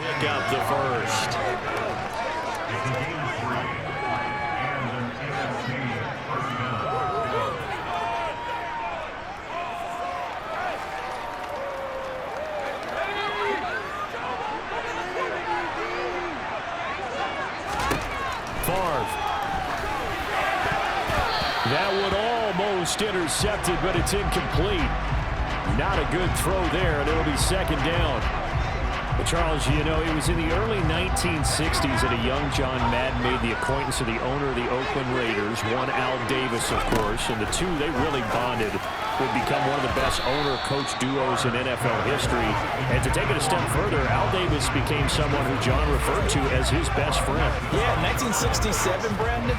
Pick up the first. That one almost intercepted, but it's incomplete. Not a good throw there, and it'll be second down. But Charles, you know, it was in the early 1960s that a young John Madden made the acquaintance of the owner of the Oakland Raiders, one Al Davis, of course, and the two, they really bonded, would become one of the best owner-coach duos in NFL history. And to take it a step further, Al Davis became someone who John referred to as his best friend. Yeah, 1967, Brandon.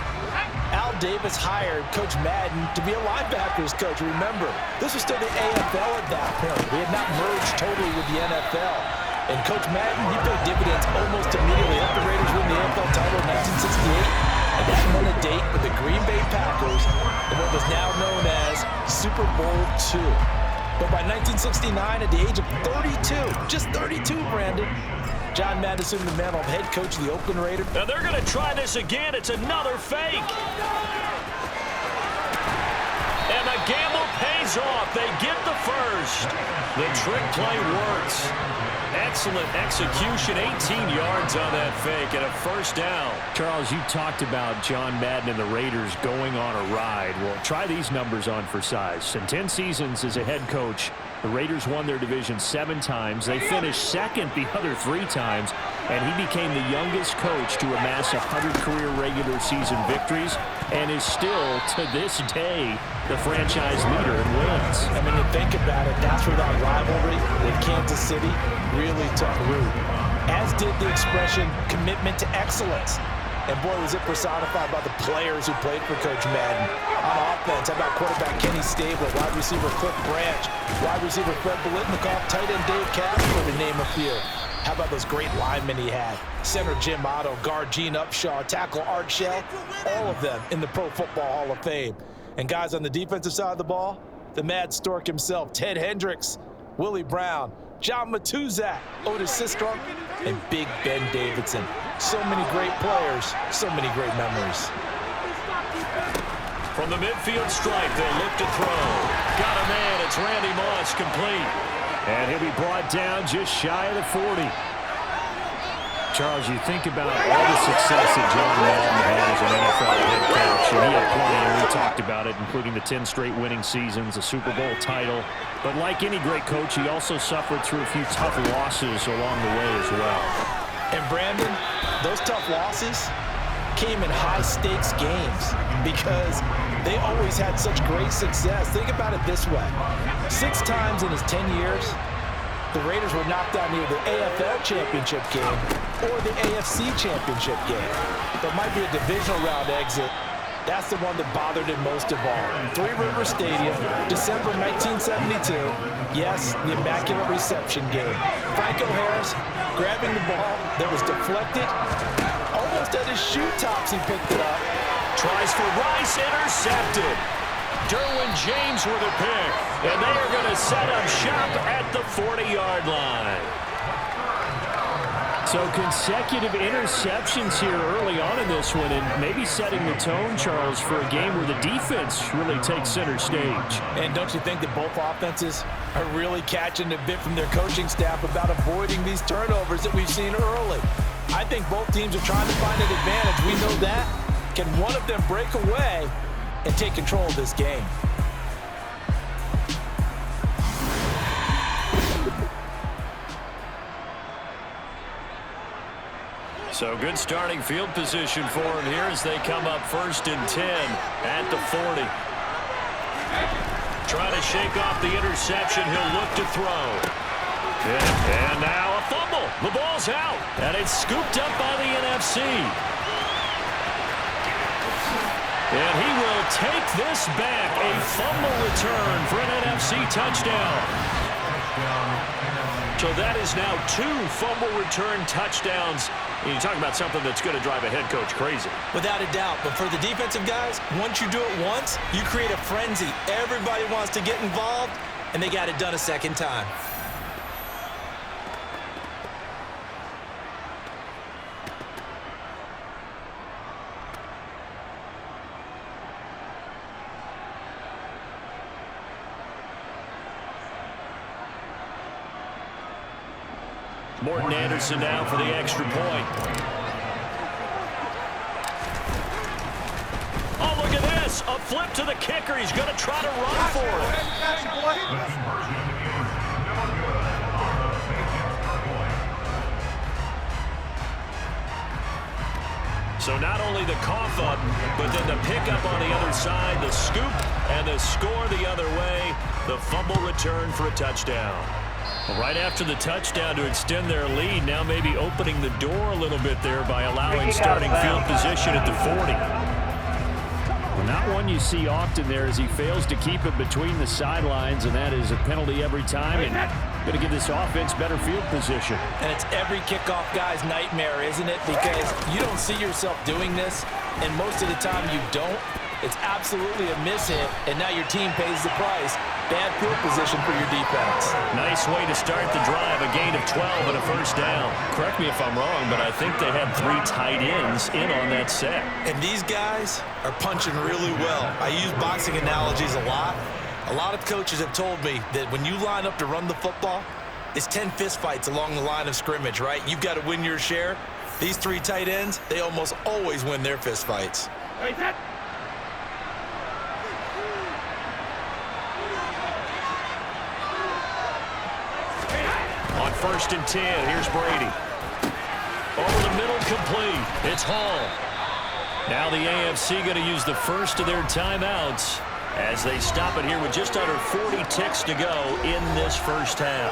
Al Davis hired Coach Madden to be a linebackers coach. Remember, this was still the AFL at that point. They had not merged totally with the NFL. And Coach Madden, he paid dividends almost immediately. Helped the Raiders win the AFL title in 1968. And that won a date with the Green Bay Packers in what was now known as Super Bowl II. But by 1969, at the age of 32, just 32, Brandon, John Madden assumed the mantle of head coach of the Oakland Raiders. Now they're going to try this again. It's another fake. And the gamble pays off. They get the first. The trick play works. Excellent execution. 18 yards on that fake and a first down. Charles, you talked about John Madden and the Raiders going on a ride. Well, try these numbers on for size. In 10 seasons as a head coach, the Raiders won their division 7 times. They finished second the other 3 times, and he became the youngest coach to amass 100 career regular season victories and is still, to this day, the franchise leader in wins. I mean, you think about it, that's where that rivalry with Kansas City really took root, as did the expression commitment to excellence. And boy, was it personified by the players who played for Coach Madden. On offense, how about quarterback Kenny Stabler, wide receiver Cliff Branch, wide receiver Fred Biletnikoff, tight end Dave Casper, to name a few. How about those great linemen he had? Center Jim Otto, guard Gene Upshaw, tackle Art Shell, all of them in the Pro Football Hall of Fame. And guys on the defensive side of the ball, the Mad Stork himself, Ted Hendricks, Willie Brown, John Matuzak, Otis Sistrunk, and Big Ben Davidson. So many great players, so many great memories. From the midfield stripe, they'll look to throw. Got a man, it's Randy Moss, complete. And he'll be brought down just shy of the 40. Charles, you think about all the success that John Madden had as an NFL head coach, and he had plenty, and we talked about it, including the 10 straight winning seasons, a Super Bowl title. But like any great coach, he also suffered through a few tough losses along the way as well. And Brandon, those tough losses came in high-stakes games because they always had such great success. Think about it this way. 6 times in his 10 years, the Raiders were knocked out near the AFL championship game or the AFC championship game. There might be a divisional round exit. That's the one that bothered him most of all. Three River Stadium, December 1972. Yes, the Immaculate Reception game. Franco Harris grabbing the ball that was deflected. Almost at his shoe tops, he picked it up. Tries for Rice, intercepted. Derwin James with a pick, and they are going to set up shop at the 40-yard line. So consecutive interceptions here early on in this one, and maybe setting the tone, Charles, for a game where the defense really takes center stage. And don't you think that both offenses are really catching a bit from their coaching staff about avoiding these turnovers that we've seen early? I think both teams are trying to find an advantage. We know that. Can one of them break away and take control of this game? So good starting field position for him here as they come up 1st and 10 at the 40. Trying to shake off the interception. He'll look to throw. And now a fumble. The ball's out. And it's scooped up by the NFC. And he will take this back. A fumble return for an NFC touchdown. So that is now 2 fumble return touchdowns. You talk about something that's going to drive a head coach crazy. Without a doubt. But for the defensive guys, once you do it once, you create a frenzy. Everybody wants to get involved, and they got it done a second time. Morten Andersen now for the extra point. Oh, look at this. A flip to the kicker. He's going to try to run for it. So not only the cough up, but then the pickup on the other side, the scoop, and the score the other way. The fumble return for a touchdown. Well, right after the touchdown to extend their lead, now maybe opening the door a little bit there by allowing starting field position at the 40. Well, not one you see often there as he fails to keep it between the sidelines, and that is a penalty every time, and going to give this offense better field position. And it's every kickoff guy's nightmare, isn't it? Because you don't see yourself doing this, and most of the time you don't. It's absolutely a miss hit, and now your team pays the price. Bad field position for your defense. Nice way to start the drive, a gain of 12 and a first down. Correct me if I'm wrong, but I think they had 3 tight ends in on that set. And these guys are punching really well. I use boxing analogies a lot. A lot of coaches have told me that when you line up to run the football, it's 10 fistfights along the line of scrimmage, right? You've got to win your share. These 3 tight ends, they almost always win their fistfights. On 1st and 10, here's Brady. Over the middle, complete. It's Hall. Now the AFC going to use the first of their timeouts as they stop it here with just under 40 ticks to go in this first half.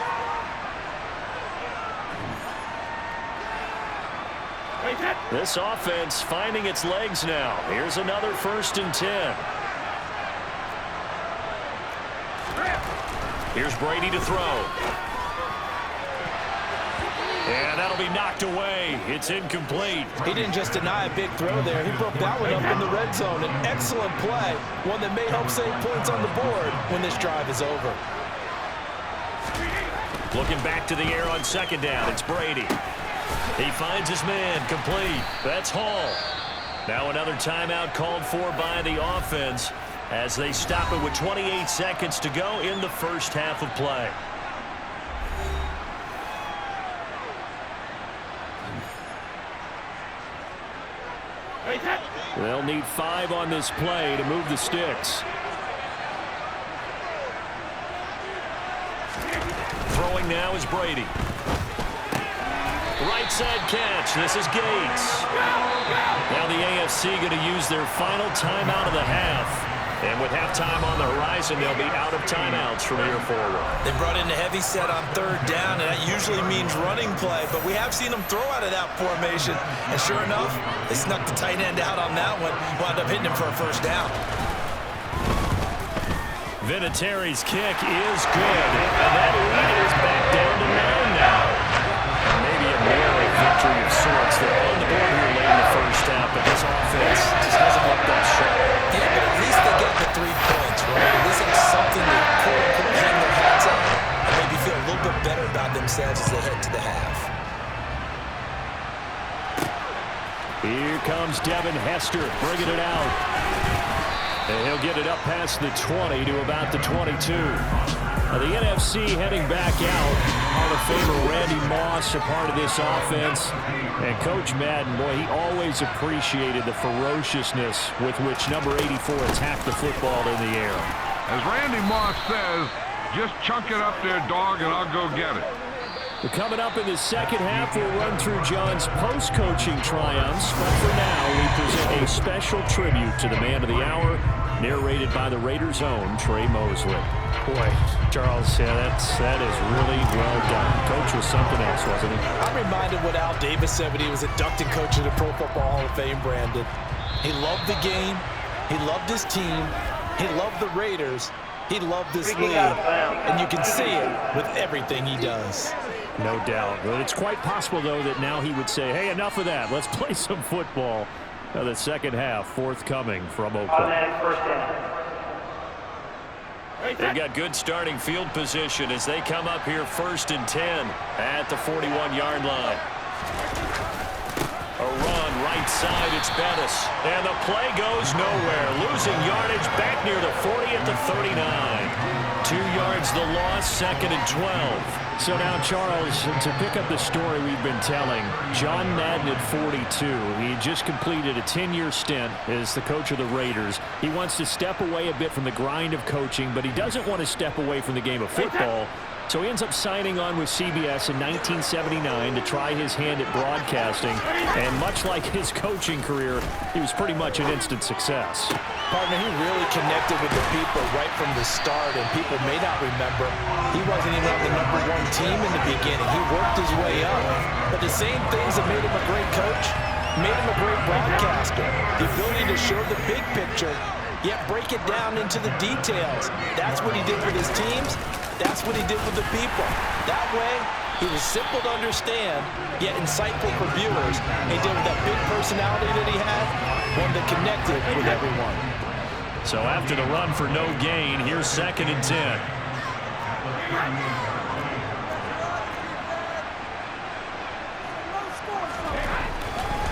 This offense finding its legs now. Here's another 1st and 10. Here's Brady to throw. And that'll be knocked away. It's incomplete. He didn't just deny a big throw there. He broke that one up in the red zone. An excellent play. One that may help save points on the board when this drive is over. Looking back to the air on 2nd down. It's Brady. He finds his man. Complete. That's Hall. Now another timeout called for by the offense as they stop it with 28 seconds to go in the first half of play. They'll need 5 on this play to move the sticks. Throwing now is Brady. Right side catch. This is Gates. Now the AFC going to use their final timeout of the half. And with halftime on the horizon, they'll be out of timeouts from here forward. They brought in a heavy set on 3rd down, and that usually means running play. But we have seen them throw out of that formation. And sure enough, they snuck the tight end out on that one. Wound up hitting him for a first down. Vinatieri's kick is good. And that lead is back down to 9 now. Maybe a narrow victory of sorts. They're on the board here late in the first half, but this offense just hasn't looked that sharp. Yeah, but at least they got the 3 points, right? At least it's something to quote-unquote hang their hats on and maybe feel a little bit better about themselves as they head to the half. Here comes Devin Hester bringing it out. And he'll get it up past the 20 to about the 22. Now the NFC heading back out. Hall of Famer Randy Moss a part of this offense. And Coach Madden, boy, he always appreciated the ferociousness with which number 84 attacked the football in the air. As Randy Moss says, just chunk it up there, dog, and I'll go get it. Well, coming up in the second half, we'll run through John's post-coaching triumphs. But for now, we present a special tribute to the man of the hour, narrated by the Raiders' own Trey Mosley. Boy, Charles, yeah, that is really well done. Coach was something else, wasn't he? I'm reminded what Al Davis said when he was inducted coach of the Pro Football Hall of Fame, Brandon. He loved the game. He loved his team. He loved the Raiders. He loved this league. And you can see it with everything he does. No doubt. But it's quite possible, though, that now he would say, hey, enough of that. Let's play some football. Now the second half forthcoming from Oakland. They've got good starting field position as they come up here 1st and 10 at the 41-yard line. A run right right side. It's Bettis. And the play goes nowhere. Losing yardage back near the 40 at the 39. 2 yards the loss, 2nd and 12. So now, Charles, to pick up the story we've been telling, John Madden at 42. He just completed a 10-year stint as the coach of the Raiders. He wants to step away a bit from the grind of coaching, but he doesn't want to step away from the game of football. So he ends up signing on with CBS in 1979 to try his hand at broadcasting. And much like his coaching career, he was pretty much an instant success. Partner, he really connected with the people right from the start, and people may not remember he wasn't even on the #1 team in the beginning. He worked his way up. But the same things that made him a great coach made him a great broadcaster. The ability to show the big picture, yet break it down into the details. That's what he did with his teams. That's what he did with the people. That way, he was simple to understand, yet insightful for viewers. He did with that big personality that he had, one that connected with everyone. So after the run for no gain, here's 2nd and 10.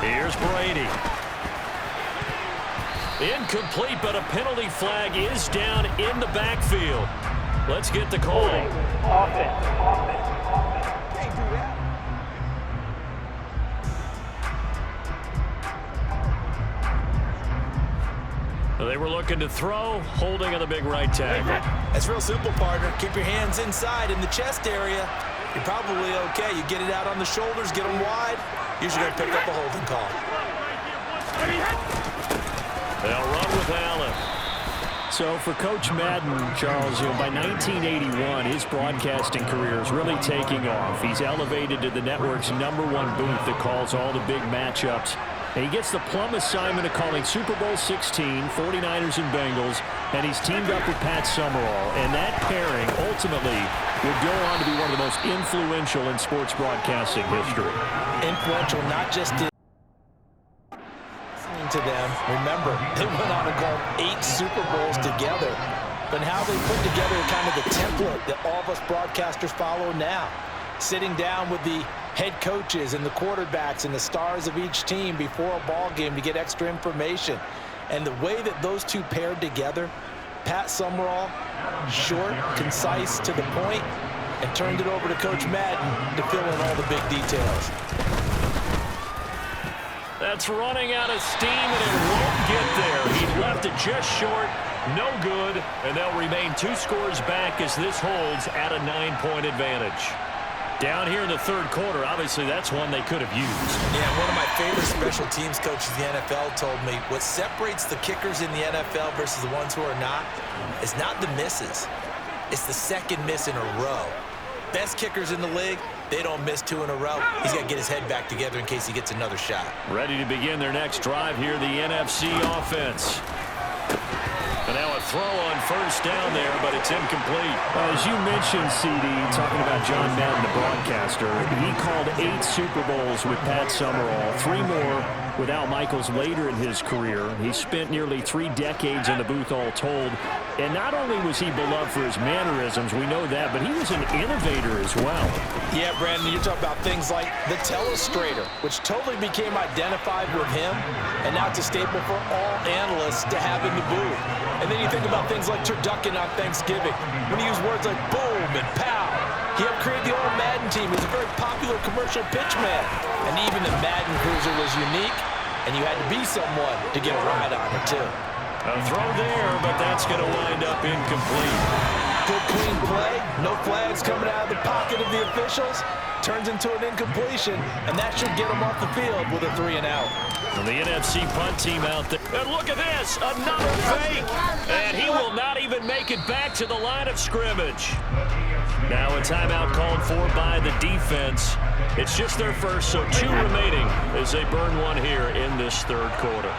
Here's Brady. Incomplete, but a penalty flag is down in the backfield. Let's get the call. Offense. Can't do that. They were looking to throw, holding on the big right tackle. It's real simple, partner. Keep your hands inside in the chest area. You're probably okay. You get it out on the shoulders, get them wide. Usually going to pick up a holding call. They'll run with Allen. So for Coach Madden, Charles, by 1981, his broadcasting career is really taking off. He's elevated to the network's #1 booth that calls all the big matchups. And he gets the plum assignment of calling Super Bowl 16, 49ers and Bengals, and he's teamed up with Pat Summerall. And that pairing ultimately would go on to be one of the most influential in sports broadcasting history. Influential, not just in to them. Remember, they went on to call 8 Super Bowls together. But how they put together kind of the template that all of us broadcasters follow now. Sitting down with the head coaches and the quarterbacks and the stars of each team before a ball game to get extra information. And the way that those two paired together, Pat Summerall, short, concise, to the point, and turned it over to Coach Madden to fill in all the big details. That's running out of steam, and it won't get there. He left it just short, no good, and they'll remain 2 scores back as this holds at a 9-point advantage. Down here in the 3rd quarter, obviously that's one they could have used. Yeah, one of my favorite special teams coaches in the NFL told me what separates the kickers in the NFL versus the ones who are not is not the misses. It's the 2nd miss in a row. Best kickers in the league, they don't miss 2 in a row. He's got to get his head back together in case he gets another shot. Ready to begin their next drive here, the NFC offense. And now a throw on 1st down there, but it's incomplete. As you mentioned, CD, talking about John Madden, the broadcaster, he called 8 Super Bowls with Pat Summerall, 3 more with Al Michaels later in his career. He spent nearly 3 decades in the booth all told. And not only was he beloved for his mannerisms, we know that, but he was an innovator as well. Yeah, Brandon, you're talking about things like the telestrator, which totally became identified with him, and now it's a staple for all analysts to have in the booth. And then you think about things like turducken on Thanksgiving, when he used words like boom and pow. He helped create the old Madden team. He was a very popular commercial pitch man. And even the Madden Cruiser was unique, and you had to be someone to get a ride on it, too. A throw there, but that's going to wind up incomplete. Good clean play, no flags coming out of the pocket of the officials. Turns into an incompletion, and that should get him off the field with a 3 and out. And the NFC punt team out there. And look at this, another fake. And he will not even make it back to the line of scrimmage. Now a timeout called for by the defense. It's just their first, so 2 remaining as they burn one here in this 3rd quarter.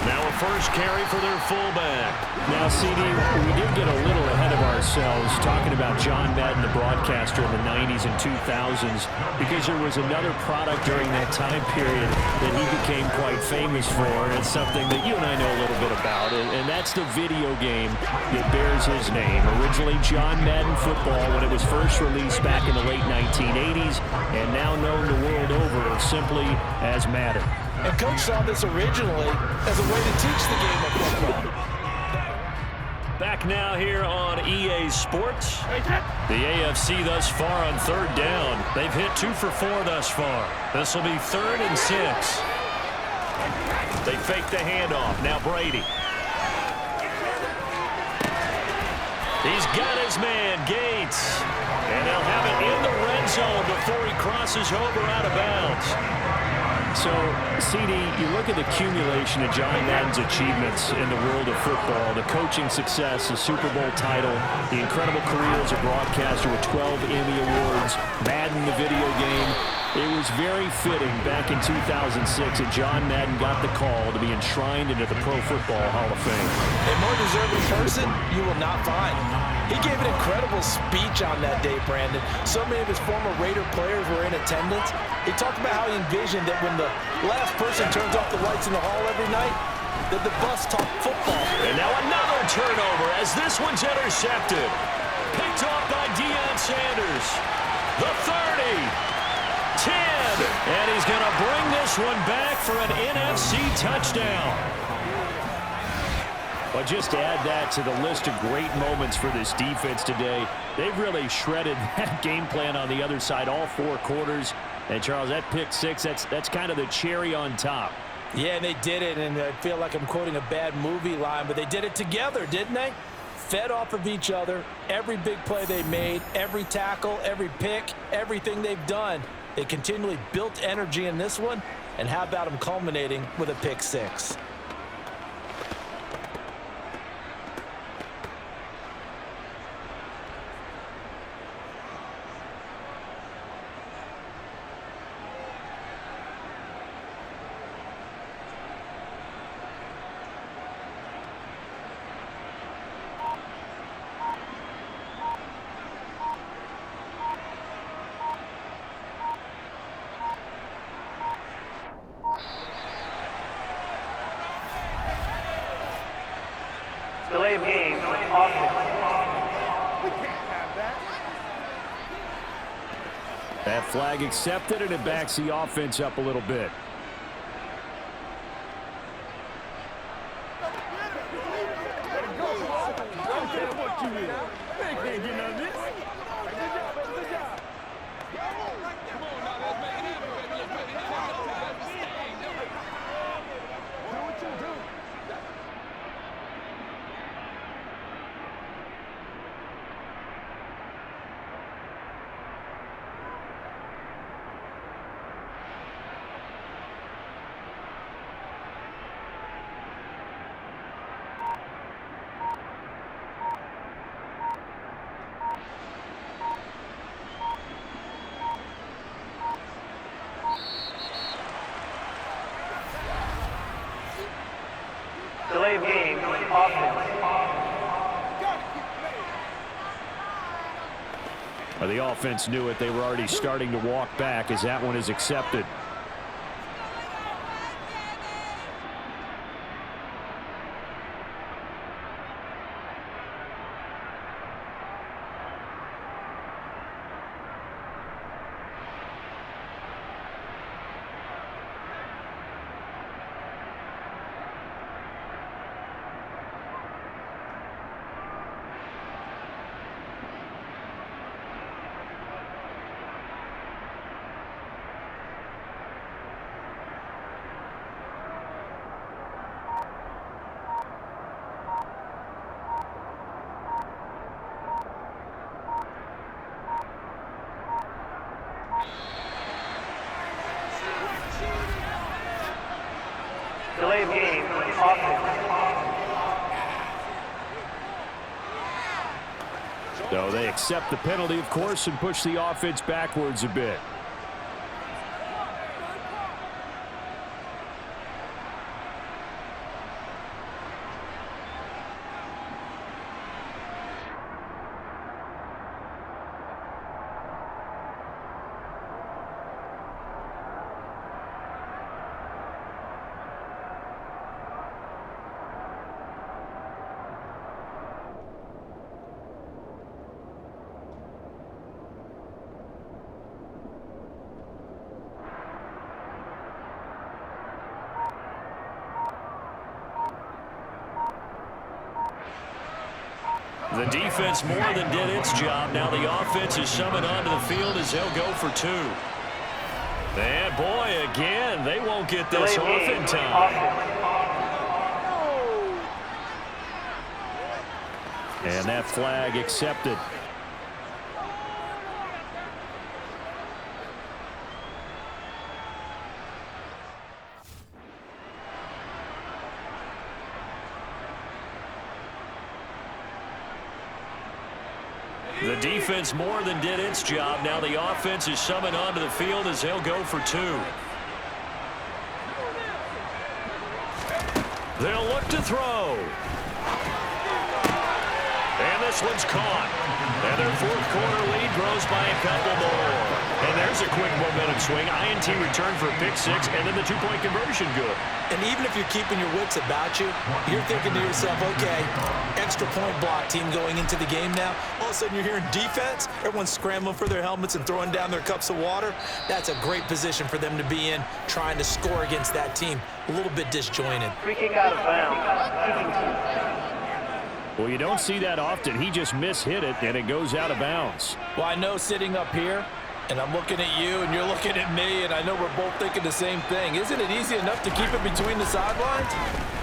Now a first carry for their fullback. Now, CD, we did get a little ahead of ourselves talking about John Madden, the broadcaster in the 90s and 2000s, because there was another product during that time period that he became quite famous for, and it's something that you and I know a little bit about, and that's the video game that bears his name. Originally John Madden Football when it was first released back in the late 1980s, and now known the world over simply as Madden. And Coach saw this originally as a way to teach the game of football. Back now here on EA Sports. The AFC thus far on third down. They've hit 2 for 4 thus far. This will be 3rd and 6. They fake the handoff. Now Brady. He's got his man, Gates. And they'll have it in the red zone before he crosses over out of bounds. So, CD, you look at the accumulation of John Madden's achievements in the world of football, the coaching success, the Super Bowl title, the incredible career as a broadcaster with 12 Emmy Awards, Madden, the video game. It was very fitting back in 2006 that John Madden got the call to be enshrined into the Pro Football Hall of Fame. A more deserving person you will not find. He gave an incredible speech on that day, Brandon. So many of his former Raider players were in attendance. He talked about how he envisioned that when the last person turns off the lights in the hall every night, that the bus talked football. And now another turnover as this one's intercepted. Picked off by Deion Sanders. The 30. 10. And he's going to bring this one back for an NFC touchdown. But just to add that to the list of great moments for this defense today, they've really shredded that game plan on the other side all 4 quarters. And, Charles, that pick 6, that's kind of the cherry on top. Yeah, they did it, and I feel like I'm quoting a bad movie line, but they did it together, didn't they? Fed off of each other, every big play they made, every tackle, every pick, everything they've done. They continually built energy in this one, and how about them culminating with a pick 6? Delay of game, offense. That flag accepted, and it backs the offense up a little bit. Delay of game, offense. The offense knew it. They were already starting to walk back as that one is accepted. Delay of game, offense. So they accept the penalty, of course, and push the offense backwards a bit. The defense more than did its job. Now the offense is summoned onto the field as they'll go for 2. And, boy, again, they won't get this off in time. And that flag accepted. The defense more than did its job. Now the offense is summoned onto the field as they'll go for 2. They'll look to throw. And this one's caught. And their fourth quarter lead grows by a couple more. And there's a quick momentum swing. INT return for a pick 6, and then the 2-point conversion good. And even if you're keeping your wits about you, you're thinking to yourself, okay, extra point block team going into the game now. All of a sudden you're hearing defense. Everyone's scrambling for their helmets and throwing down their cups of water. That's a great position for them to be in, trying to score against that team. A little bit disjointed. Free kick out of bounds. Well, you don't see that often. He just mishit it, and it goes out of bounds. Well, I know sitting up here, and I'm looking at you, and you're looking at me, and I know we're both thinking the same thing. Isn't it easy enough to keep it between the sidelines?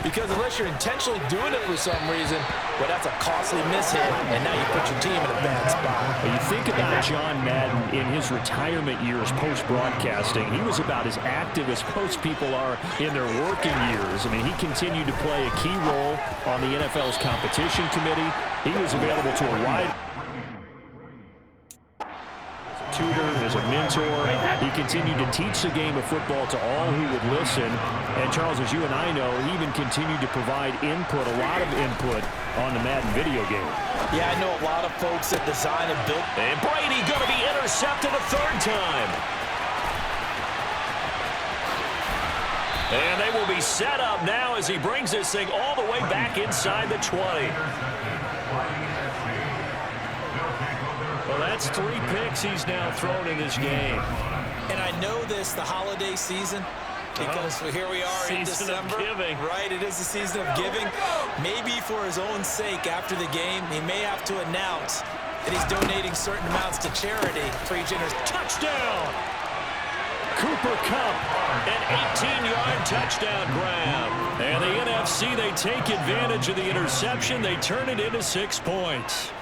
Because unless you're intentionally doing it for some reason, well, that's a costly mishit, and now you put your team in a bad spot. Well, you think about John Madden in his retirement years post-broadcasting. He was about as active as most people are in their working years. I mean, he continued to play a key role on the NFL's competition committee. He was available to a wide tutor, as a mentor. He continued to teach the game of football to all who would listen. And Charles, as you and I know, he even continued to provide input, a lot of input on the Madden video game. Yeah, I know a lot of folks that design and build. And Brady going to be intercepted a 3rd time. And they will be set up now as he brings this thing all the way back inside the 20. Well, that's 3 picks he's now thrown in this game. And I know this, the holiday season, because here we are in December. Season of giving. Right, it is the season of giving. Maybe for his own sake after the game, he may have to announce that he's donating certain amounts to charity for each touchdown. Cooper Kupp, an 18-yard touchdown grab. And the NFC, they take advantage of the interception. They turn it into 6 points.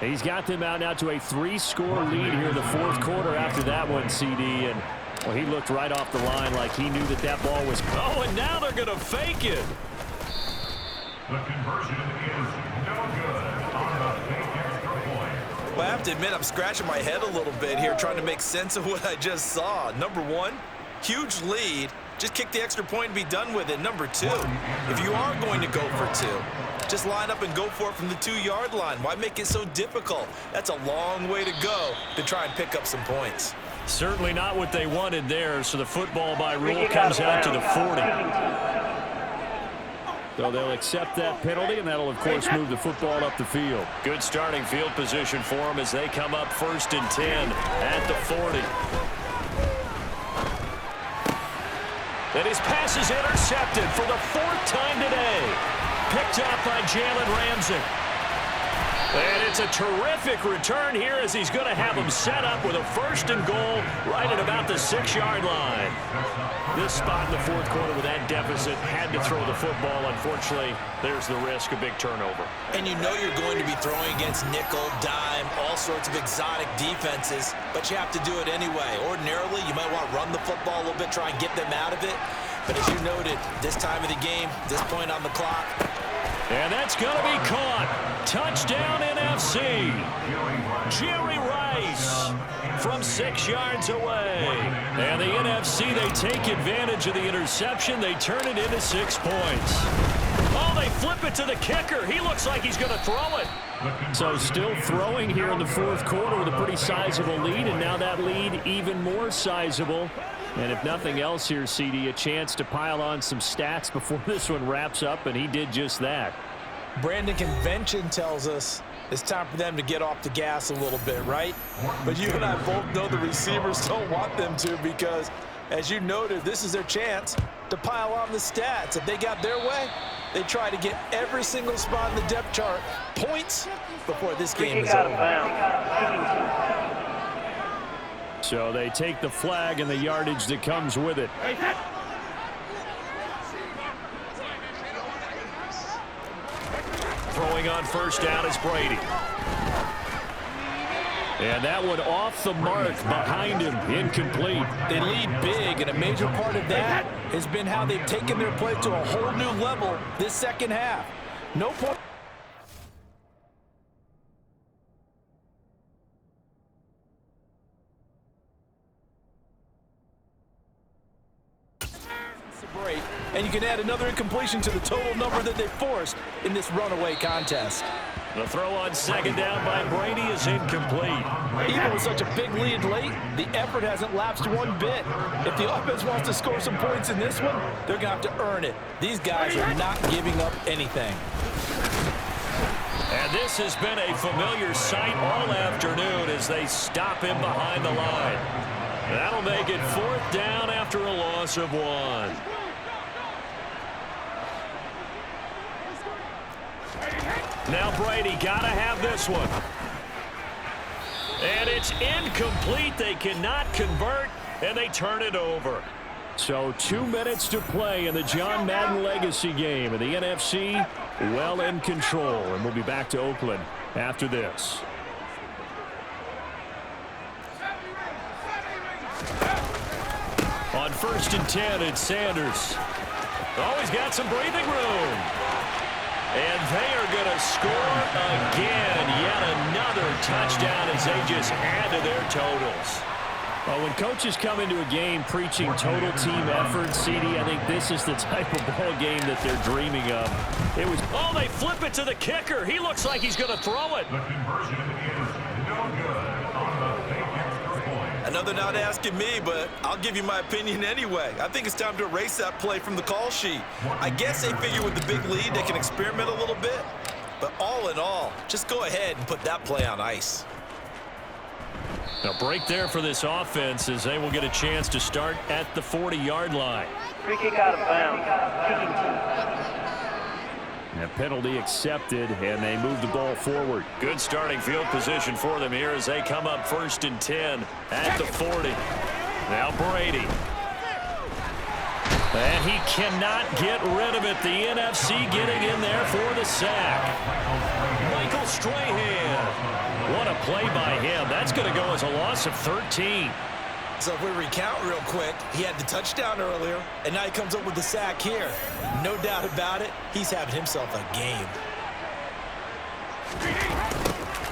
He's got them out now to a 3-score lead here in the 4th quarter after that one, CD. And, well, he looked right off the line like he knew that that ball was... Oh, and now they're going to fake it. The conversion is no good on the fake extra point. Well, I have to admit, I'm scratching my head a little bit here trying to make sense of what I just saw. Number 1, huge lead. Just kick the extra point and be done with it. Number 2, if you are going to go for 2, just line up and go for it from the 2-yard line. Why make it so difficult? That's a long way to go to try and pick up some points. Certainly not what they wanted there, so the football by rule comes out to the 40. So they'll accept that penalty, and that'll, of course, move the football up the field. Good starting field position for them as they come up 1st and 10 at the 40. And his pass is intercepted for the 4th time today. Picked up by Jalen Ramsey. And it's a terrific return here as he's going to have him set up with a 1st and goal right at about the 6-yard line. This spot in the 4th quarter with that deficit, had to throw the football. Unfortunately, there's the risk of big turnover. And you know you're going to be throwing against nickel, dime, all sorts of exotic defenses, but you have to do it anyway. Ordinarily, you might want to run the football a little bit, try and get them out of it. But as you noted, this time of the game, this point on the clock. And that's going to be caught. Touchdown NFC. Jerry Rice from 6 yards away. And the NFC, they take advantage of the interception. They turn it into 6 points. Oh, they flip it to the kicker. He looks like he's going to throw it. So still throwing here in the 4th quarter with a pretty sizable lead, and now that lead even more sizable. And if nothing else here, CD, a chance to pile on some stats before this one wraps up, and he did just that. Brandon, convention tells us it's time for them to get off the gas a little bit, right? But you and I both know the receivers don't want them to, because As you noted, this is their chance to pile on the stats. If they got their way, they try to get every single spot in the depth chart points before this game is over. So they take the flag and the yardage that comes with it. Throwing on first down is Brady. And that one off the mark behind him, incomplete. They lead big, and a major part of that has been how they've taken their play to a whole new level this second half. No point. Break, and you can add another incompletion to the total number that they forced in this runaway contest. The throw on second down by Brady is incomplete. Even with such a big lead late, the effort hasn't lapsed one bit. If the offense wants to score some points in this one, they're going to have to earn it. These guys are not giving up anything. And this has been a familiar sight all afternoon as they stop him behind the line. That'll make it fourth down after a loss of 1. Now Brady got to have this one. And it's incomplete. They cannot convert, and they turn it over. So 2 minutes to play in the John Madden Legacy game. And the NFC well in control. And we'll be back to Oakland after this. On 1st and 10, it's Sanders. Always got some breathing room. And they are going to score again. Yet another touchdown as they just add to their totals. Well, when coaches come into a game preaching total team effort, CD, I think this is the type of ball game that they're dreaming of. Oh, they flip it to the kicker. He looks like he's going to throw it. The conversion is no good on the fake extra point. Another not asking me, but I'll give you my opinion anyway. I think it's time to erase that play from the call sheet. I guess they figure with the big lead they can experiment a little bit. But all in all, just go ahead and put that play on ice. A break there for this offense as they will get a chance to start at the 40-yard line. Free kick out of bounds. And a penalty accepted, and they move the ball forward. Good starting field position for them here as they come up 1st and 10 at the 40. Now Brady. And he cannot get rid of it. The NFC getting in there for the sack. Michael Strahan. What a play by him. That's going to go as a loss of 13. So if we recount real quick, he had the touchdown earlier, and now he comes up with the sack here. No doubt about it, he's having himself a game.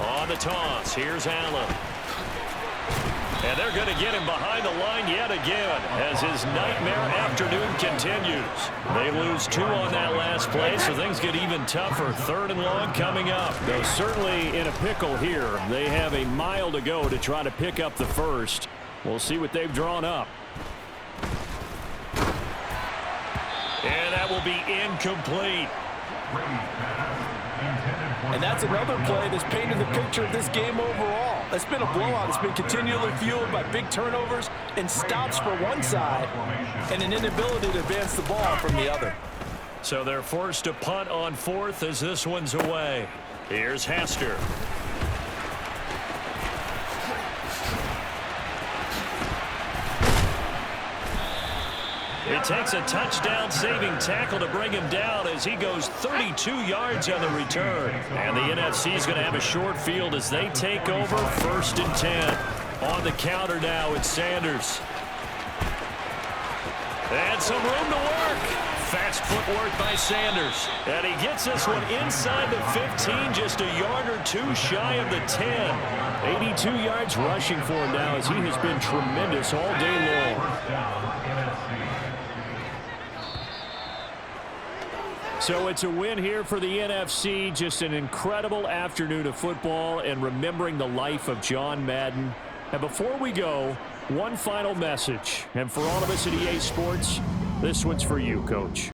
On the toss, here's Allen. And they're going to get him behind the line yet again as his nightmare afternoon continues. They lose 2 on that last play, so things get even tougher. 3rd and long coming up. They're certainly in a pickle here. They have a mile to go to try to pick up the first. We'll see what they've drawn up. And that will be incomplete. And that's another play that's painted the picture of this game overall. It's been a blowout. It's been continually fueled by big turnovers and stops for one side and an inability to advance the ball from the other. So they're forced to punt on 4th as this one's away. Here's Hester. It takes a touchdown-saving tackle to bring him down as he goes 32 yards on the return. And the NFC is going to have a short field as they take over 1st and 10. On the counter now, it's Sanders. And some room to work. Fast footwork by Sanders. And he gets this one inside the 15, just a yard or 2 shy of the 10. 82 yards rushing for him now as he has been tremendous all day long. So it's a win here for the NFC. Just an incredible afternoon of football and remembering the life of John Madden. And before we go, one final message. And for all of us at EA Sports, this one's for you, Coach.